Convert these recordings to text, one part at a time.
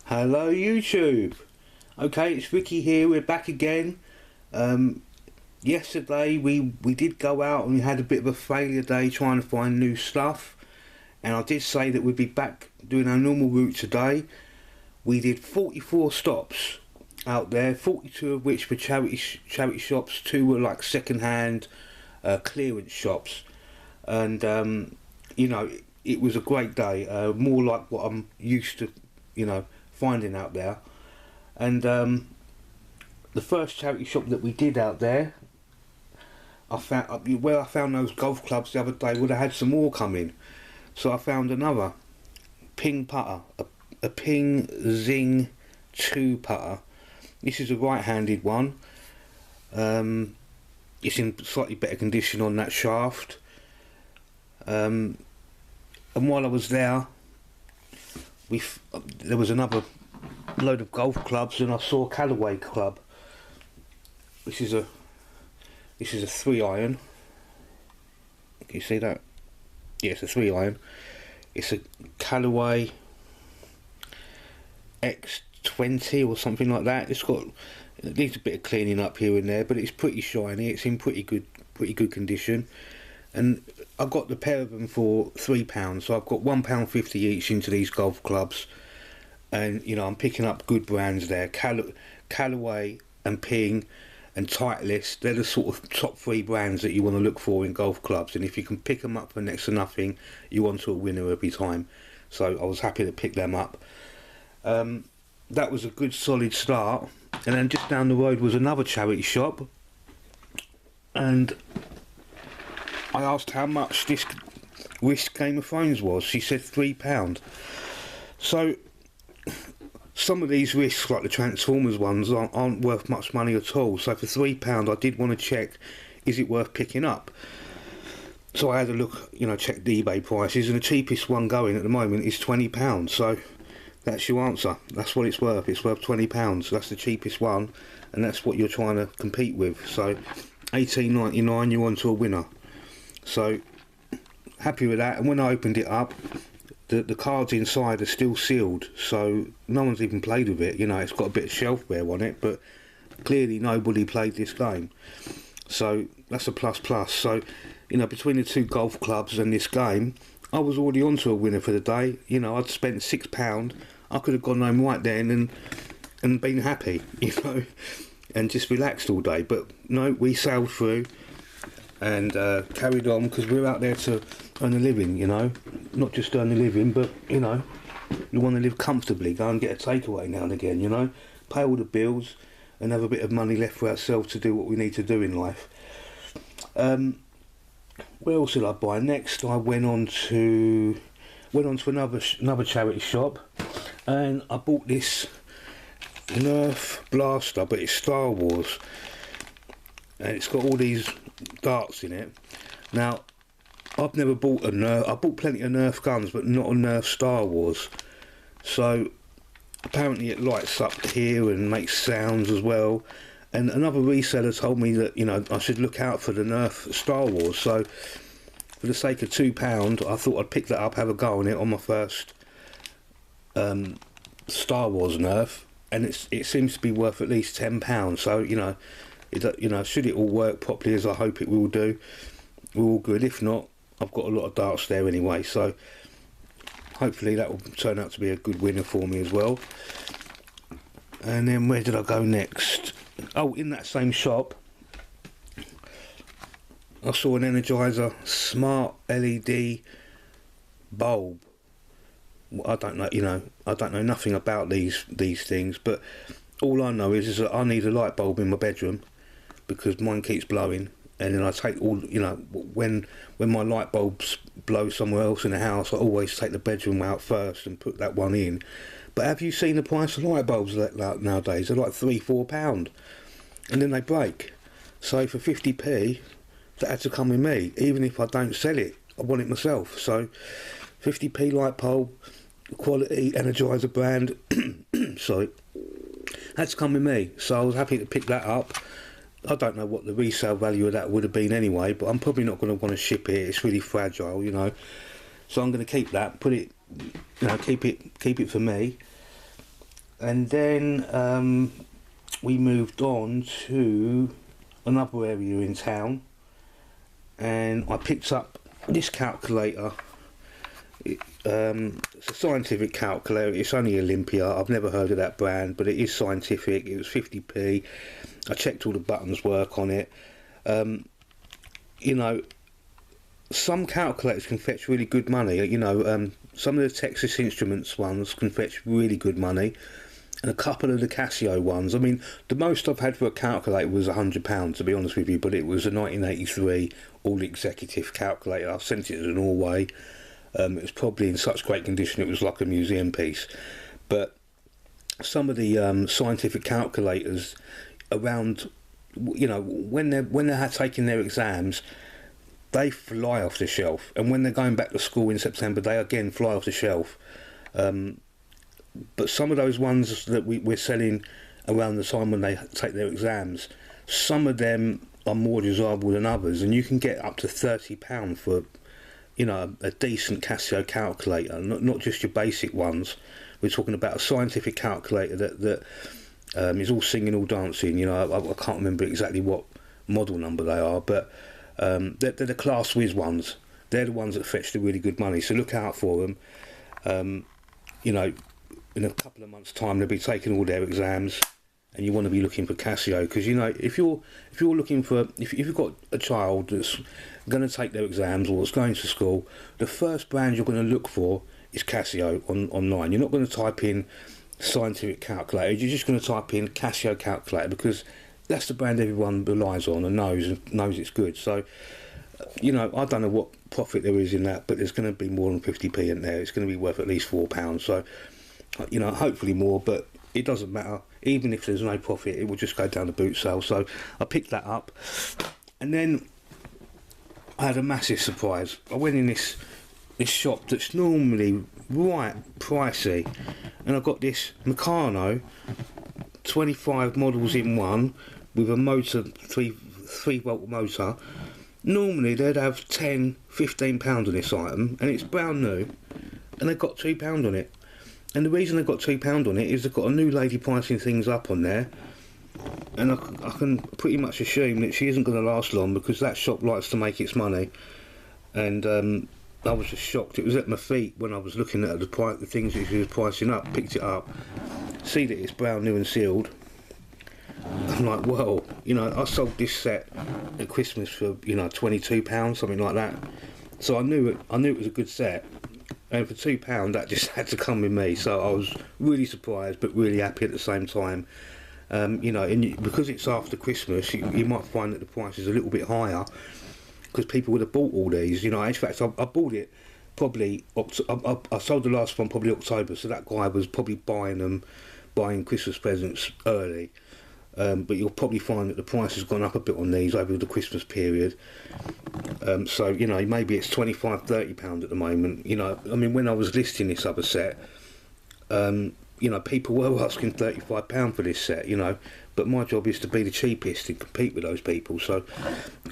Hello YouTube. Okay, it's Ricky here. We're back again. Yesterday we did go out and we had a bit of a failure day trying to find new stuff, and I did say that we'd be back doing our normal route today. We did 44 stops out there, 42 of which were charity shops, 2 were like second-hand clearance shops, and you know, it was a great day, more like what I'm used to, you know, finding out there. And the first charity shop that we did out there, I found where I found those golf clubs the other day would have had some more come in, so I found another ping putter, a ping zing 2 putter. This is a right-handed one. It's in slightly better condition on that shaft, and while I was there, there was another load of golf clubs, and I saw a Callaway club. This is a 3-iron. Can you see that? Yeah, it's a 3-iron. It's a Callaway X20 or something like that. It needs a bit of cleaning up here and there, but it's pretty shiny. It's in pretty good condition. And I got the pair of them for £3, so I've got £1.50 each into these golf clubs. And you know, I'm picking up good brands there. Callaway and Ping and Titleist, they're the sort of top 3 brands that you want to look for in golf clubs, and if you can pick them up for next to nothing, you want to a winner every time. So I was happy to pick them up. That was a good solid start, and then just down the road was another charity shop, and I asked how much this wrist Game of Thrones was. She said £3. So some of these wrists, like the Transformers ones, aren't worth much money at all. So for £3, I did want to check, is it worth picking up? So I had a look, you know, checked the eBay prices, and the cheapest one going at the moment is £20. So that's your answer. That's what it's worth. It's worth £20. That's the cheapest one, and that's what you're trying to compete with. So $18.99, you're on to a winner. So happy with that. And when I opened it up, the cards inside are still sealed, so no one's even played with it. You know, it's got a bit of shelf wear on it, but clearly nobody played this game, so that's a plus. So, you know, between the 2 golf clubs and this game, I was already on to a winner for the day. You know, I'd spent £6. I could have gone home right then and been happy, you know, and just relaxed all day. But no, we sailed through and carried on, because we're out there to earn a living, you know. Not just earn a living, but, you know, you want to live comfortably. Go and get a takeaway now and again, you know. Pay all the bills and have a bit of money left for ourselves to do what we need to do in life. Where else did I buy? Next, I went on to another charity shop, and I bought this Nerf blaster, but it's Star Wars, and it's got all these darts in it. Now, I've never bought a Nerf. I bought plenty of Nerf guns, but not a Nerf Star Wars. So apparently it lights up here and makes sounds as well. And another reseller told me that, you know, I should look out for the Nerf Star Wars. So for the sake of £2, I thought I'd pick that up, have a go on it on my first Star Wars Nerf, and it seems to be worth at least £10. So you know, should it all work properly as I hope it will do, we're all good. If not, I've got a lot of darts there anyway, so hopefully that will turn out to be a good winner for me as well. And then where did I go next? Oh, in that same shop, I saw an Energizer smart LED bulb. I don't know, you know, I don't know nothing about these things, but all I know is that I need a light bulb in my bedroom, because mine keeps blowing. And then I take all, you know, when my light bulbs blow somewhere else in the house, I always take the bedroom out first and put that one in. But have you seen the price of light bulbs nowadays? They're like £3-4, and then they break. So for 50p, that had to come with me. Even if I don't sell it, I want it myself. So 50p light bulb, quality Energizer brand, sorry, had to come with me. So I was happy to pick that up. I don't know what the resale value of that would have been anyway, but I'm probably not going to want to ship it. It's really fragile, you know. So I'm going to keep that, put it, you know, keep it for me. And then we moved on to another area in town, and I picked up this calculator. It's a scientific calculator. It's only Olympia. I've never heard of that brand, but it is scientific. It was 50p. I checked all the buttons work on it. You know, some calculators can fetch really good money. You know, some of the Texas Instruments ones can fetch really good money, and a couple of the Casio ones. I mean, the most I've had for a calculator was £100, to be honest with you, but it was a 1983 all executive calculator. I sent it to Norway. It was probably in such great condition it was like a museum piece. But some of the scientific calculators around, you know, when they're taking their exams, they fly off the shelf, and when they're going back to school in September, they again fly off the shelf. But some of those ones that we're selling around the time when they take their exams, some of them are more desirable than others, and you can get up to £30 for, you know, a decent Casio calculator, not just your basic ones. We're talking about a scientific calculator that is all singing, all dancing. You know, I can't remember exactly what model number they are, but they're the Class Whiz ones. They're the ones that fetch the really good money, so look out for them. You know, in a couple of months' time, they'll be taking all their exams, and you want to be looking for Casio, because, you know, if you're looking for, if you've got a child that's going to take their exams or that's going to school, the first brand you're going to look for is Casio online. You're not going to type in scientific calculator. You're just going to type in Casio calculator, because that's the brand everyone relies on and knows it's good. So, you know, I don't know what profit there is in that, but there's going to be more than 50p in there. It's going to be worth at least £4. So, you know, hopefully more, but it doesn't matter. Even if there's no profit, it will just go down the boot sale. So I picked that up, and then I had a massive surprise. I went in this shop that's normally right pricey, and I got this Meccano 25 models in one with a motor, 3 volt motor. Normally they'd have £10-15 on this item, and it's brand new, and they got £2 on it. And the reason they've got £2 on it is they've got a new lady pricing things up on there, and I can pretty much assume that she isn't going to last long, because that shop likes to make its money. And I was just shocked. It was at my feet when I was looking at the things that she was pricing up. Picked it up, see that it's brand new and sealed. I'm like, well, you know, I sold this set at Christmas for, you know, £22, something like that. So I knew it was a good set. And for £2, that just had to come with me. So I was really surprised, but really happy at the same time. You know, and because it's after Christmas, you might find that the price is a little bit higher, because people would have bought all these. You know, in fact, I bought it probably. I sold the last one probably October, so that guy was probably buying Christmas presents early. But you'll probably find that the price has gone up a bit on these over the Christmas period. So, you know, maybe it's £25-30 at the moment. You know, I mean, when I was listing this other set, you know, people were asking £35 for this set, you know, but my job is to be the cheapest and compete with those people. So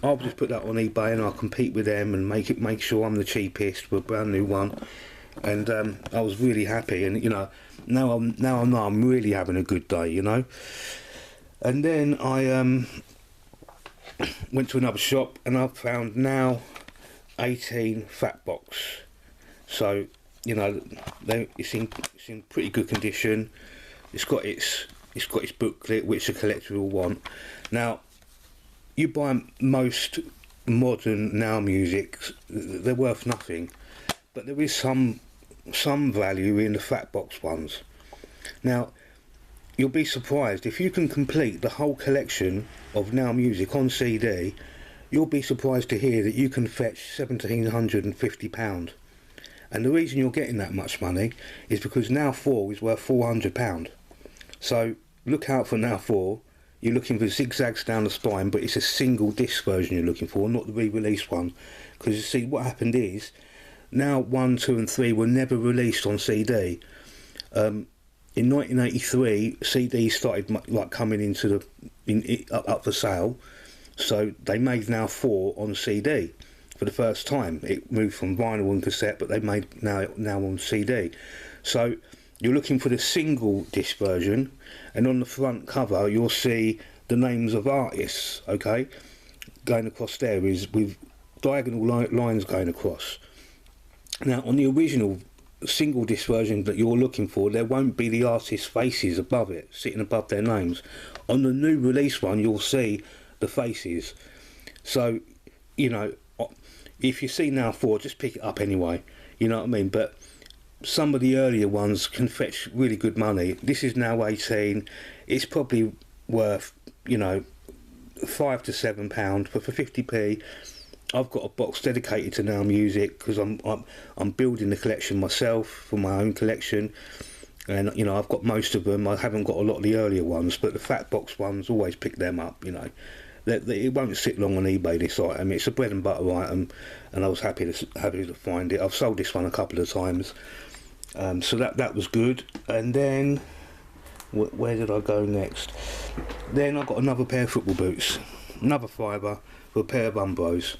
I'll just put that on eBay, and I'll compete with them and make sure I'm the cheapest for a brand new one. And I was really happy, and, you know, now I know I'm really having a good day, you know. And then I went to another shop, and I found now 18 fat box. So, you know, it's in pretty good condition. It's got its booklet, which a collector will want. Now, you buy most modern now music, they're worth nothing, but there is some value in the fat box ones. Now, you'll be surprised if you can complete the whole collection of now music on CD. You'll be surprised to hear that you can fetch £1,750. And the reason you're getting that much money is because Now 4 is worth £400. So look out for Now 4. You're looking for zigzags down the spine, but it's a single disc version you're looking for, not the re-released one. Because you see, what happened is, Now 1, 2 and 3 were never released on CD. In 1983, CDs started like coming into up for sale, so they made Now 4 on CD for the first time. It moved from vinyl and cassette, but they made now on CD. So you're looking for the single disc version, and on the front cover you'll see the names of artists, okay, going across there is with diagonal lines going across. Now on the original single disc version that you're looking for, there won't be the artist's faces above it, sitting above their names. On the new release one you'll see the faces. So, you know, if you see now 4, just pick it up anyway, you know what I mean? But some of the earlier ones can fetch really good money. This is now 18. It's probably worth, you know, £5 to £7, but for 50p, I've got a box dedicated to Now Music because I'm building the collection myself for my own collection, and you know I've got most of them. I haven't got a lot of the earlier ones, but the fat box ones, always pick them up. You know, it won't sit long on eBay. This item, it's a bread and butter item, and I was happy to find it. I've sold this one a couple of times, so that was good. And then where did I go next? Then I got another pair of football boots, another fiver for a pair of Umbros.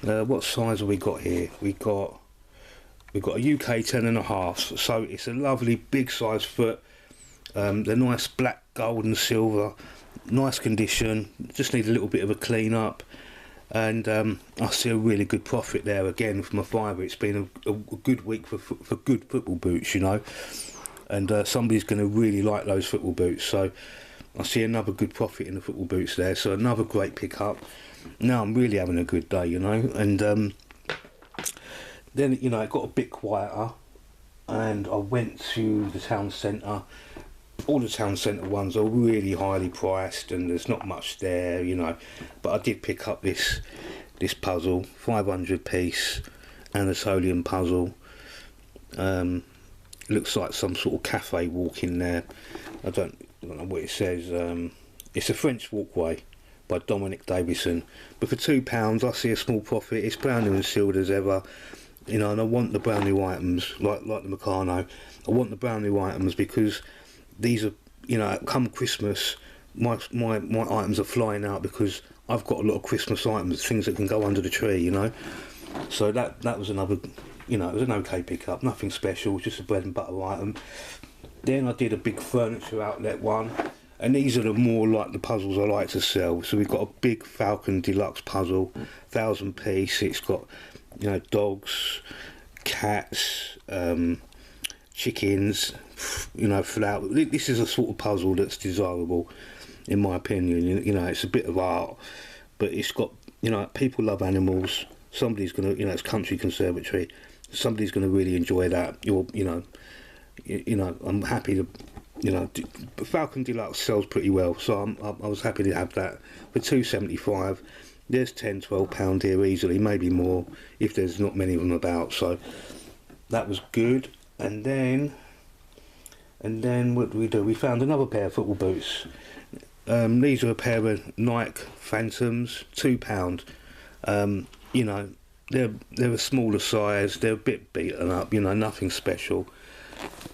What size have we got here? We've got a UK 10.5, so it's a lovely big size foot. They're nice black, gold and silver, nice condition, just need a little bit of a clean up, and I see a really good profit there again from a fiver. It's been a good week for good football boots, you know, and somebody's going to really like those football boots, so I see another good profit in the football boots there, so another great pickup. Now I'm really having a good day, you know, and then, you know, it got a bit quieter and I went to the town centre. All the town centre ones are really highly priced and there's not much there, you know, but I did pick up this puzzle, 500 piece Anatolian puzzle. Looks like some sort of cafe walk in there. I don't know what it says. It's a French walkway by Dominic Davison, but for £2 I see a small profit. It's brand new and sealed as ever, you know, and I want the brand new items like the Meccano. I want the brand new items because these are, you know, come Christmas my items are flying out because I've got a lot of Christmas items, things that can go under the tree, you know. So that was another, you know, it was an okay pickup, nothing special, just a bread and butter item. Then I did a big furniture outlet one, and these are the more like the puzzles I like to sell. So we've got a big Falcon Deluxe puzzle, 1,000 piece. It's got, you know, dogs, cats, chickens, you know, flower. This is a sort of puzzle that's desirable, in my opinion. You know, it's a bit of art, but it's got, you know, people love animals. Somebody's gonna, you know, it's country conservatory. Somebody's gonna really enjoy that. You know, I'm happy to. You know, Falcon Deluxe sells pretty well, so I was happy to have that for £2.75. There's £10-12 here easily, maybe more if there's not many of them about. So that was good. And then what did we do? We found another pair of football boots. These are a pair of Nike Phantoms, £2. You know, they're a smaller size. They're a bit beaten up. You know, nothing special.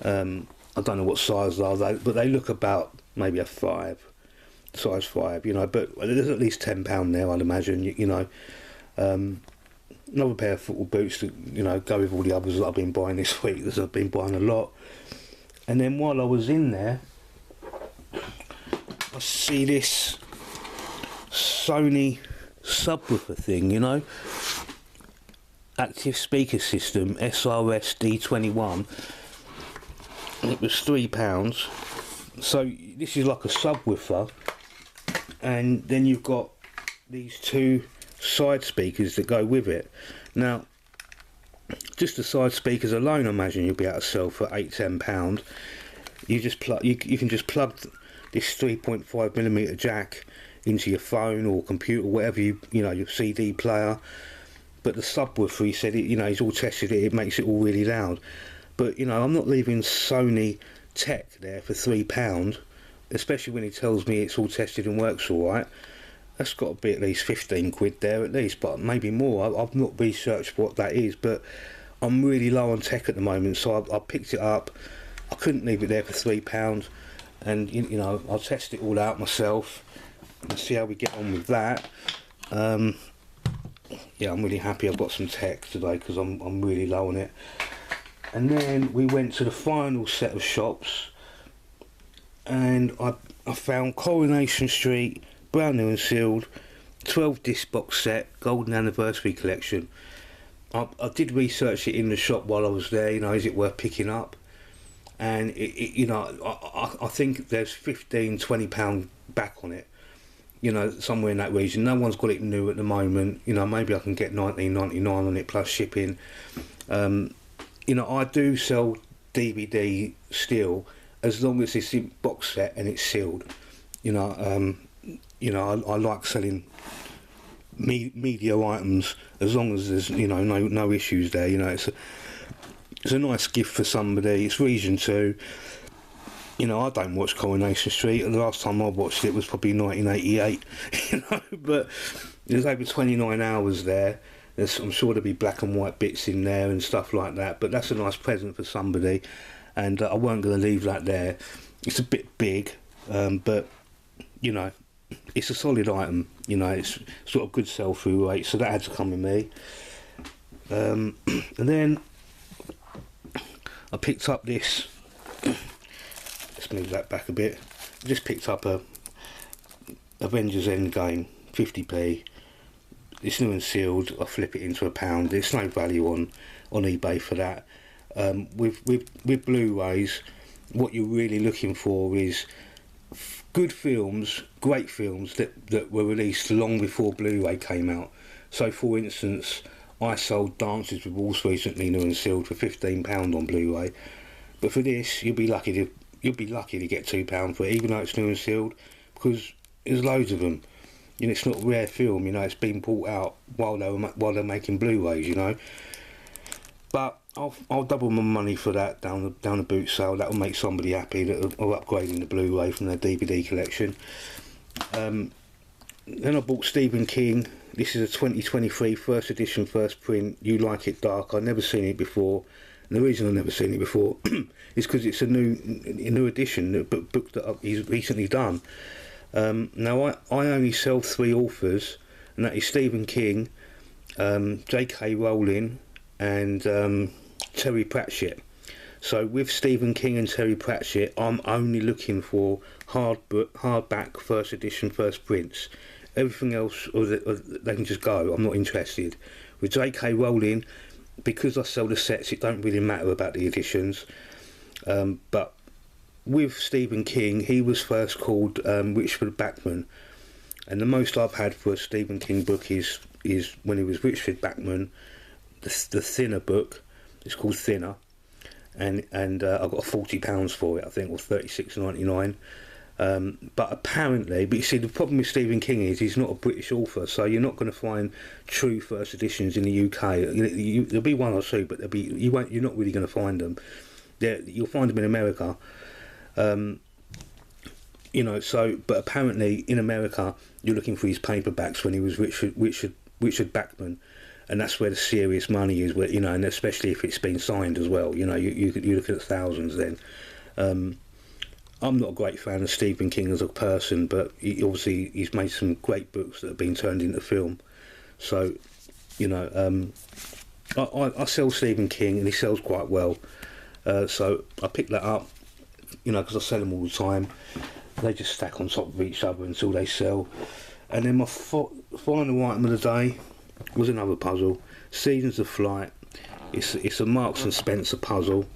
I don't know what size are they, but they look about maybe a 5, size 5, you know, but there's at least £10 there, I'd imagine, you know. Another pair of football boots that, you know, go with all the others that I've been buying this week, because I've been buying a lot. And then while I was in there, I see this Sony subwoofer thing, you know, active speaker system, SRS D21. It was £3. So this is like a subwoofer, and then you've got these 2 side speakers that go with it. Now, just the side speakers alone, I imagine you'll be able to sell for £8-10. You just plug, you can just plug this 3.5mm jack into your phone or computer, whatever you know, your CD player. But the subwoofer, he said, you know, he's all tested it. It makes it all really loud. But, you know, I'm not leaving Sony tech there for £3, especially when he tells me it's all tested and works all right. That's got to be at least 15 quid there at least, but maybe more. I've not researched what that is, but I'm really low on tech at the moment, so I picked it up. I couldn't leave it there for £3, and, you know, I'll test it all out myself and see how we get on with that. Yeah, I'm really happy I've got some tech today because I'm really low on it. And then we went to the final set of shops, and I found Coronation Street, brand new and sealed, 12 disc box set, golden anniversary collection. I did research it in the shop while I was there, you know, is it worth picking up? And you know, I think there's £15-20 back on it, you know, somewhere in that region. No one's got it new at the moment, you know. Maybe I can get £19.99 on it plus shipping. You know, I do sell DVD still, as long as it's in box set and it's sealed. You know, I like selling media items as long as there's, you know, no issues there. You know, it's a nice gift for somebody. It's Region 2. You know, I don't watch Coronation Street. The last time I watched it was probably 1988. You know, but there's over 29 hours there. I'm sure there'll be black and white bits in there and stuff like that. But that's a nice present for somebody, and I weren't going to leave that there. It's a bit big, but you know, it's a solid item. You know, it's sort of good sell-through rate, so that had to come with me. And then I picked up this. Let's move that back a bit. I just picked up a Avengers Endgame 50p. It's new and sealed. I flip it into £1. There's no value on eBay for that. With Blu-rays, what you're really looking for is good films, great films that were released long before Blu-ray came out. So, for instance, I sold Dances with Wolves recently, new and sealed, for £15 on Blu-ray. But for this, you'll be lucky to get £2 for it, even though it's new and sealed, because there's loads of them. You know, it's not a rare film. You know, it's been brought out while they're making Blu-rays. You know, but I'll double my money for that down the boot sale. That will make somebody happy that are upgrading the Blu-ray from their DVD collection. Then I bought Stephen King. This is a 2023 first edition, first print. You Like It Dark. I've never seen it before. And the reason I've never seen it before is because it's a new edition, a book that he's recently done. Now I only sell 3 authors, and that is Stephen King, J.K. Rowling, and Terry Pratchett. So with Stephen King and Terry Pratchett, I'm only looking for hardback first edition, first prints. Everything else, or they can just go. I'm not interested. With J.K. Rowling, because I sell the sets, it don't really matter about the editions. But with Stephen King, he was first called Richard Bachman, and the most I've had for a Stephen King book is when he was Richard Bachman, the Thinner book. It's called Thinner, and I got £40 for it, I think, or $36.99. But apparently, but you see, the problem with Stephen King is he's not a British author, so you're not going to find true first editions in the UK. There'll be one or two, but you're not really going to find them. You'll find them in America. You know, so, but apparently in America you're looking for his paperbacks when he was Richard Bachman, and that's where the serious money is, where, you know, and especially if it's been signed as well, you know, you look at thousands then. I'm not a great fan of Stephen King as a person, but he's made some great books that have been turned into film. So, you know, I sell Stephen King, and he sells quite well. So I picked that up, you know, because I sell them all the time. They just stack on top of each other until they sell. And then my final item of the day was another puzzle, Seasons of Flight. It's a Marks and Spencer puzzle.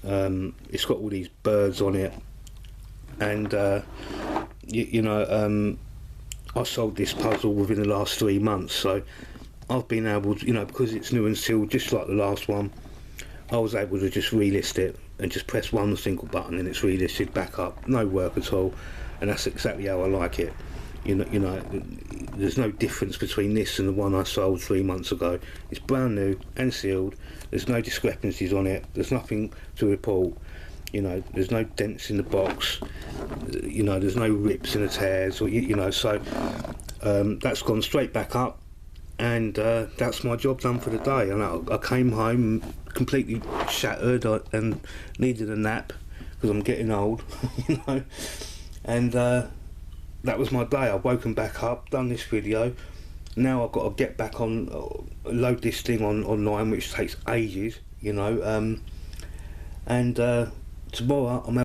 It's got all these birds on it, and you know, I sold this puzzle within the last 3 months, so I've been able to, you know, because it's new and sealed, just like the last one, I was able to just relist it and just press one single button and it's relisted back up. No work at all, and that's exactly how I like it. You know, there's no difference between this and the one I sold 3 months ago. It's brand new and sealed. There's no discrepancies on it. There's nothing to report. You know, there's no dents in the box. You know, there's no rips and tears. Or you know, so that's gone straight back up, and that's my job done for the day. And I came home completely shattered and needed a nap because I'm getting old. You know, and that was my day. I've woken back up, done this video. Now I've got to get back on, load this thing online, which takes ages, you know. and tomorrow I'm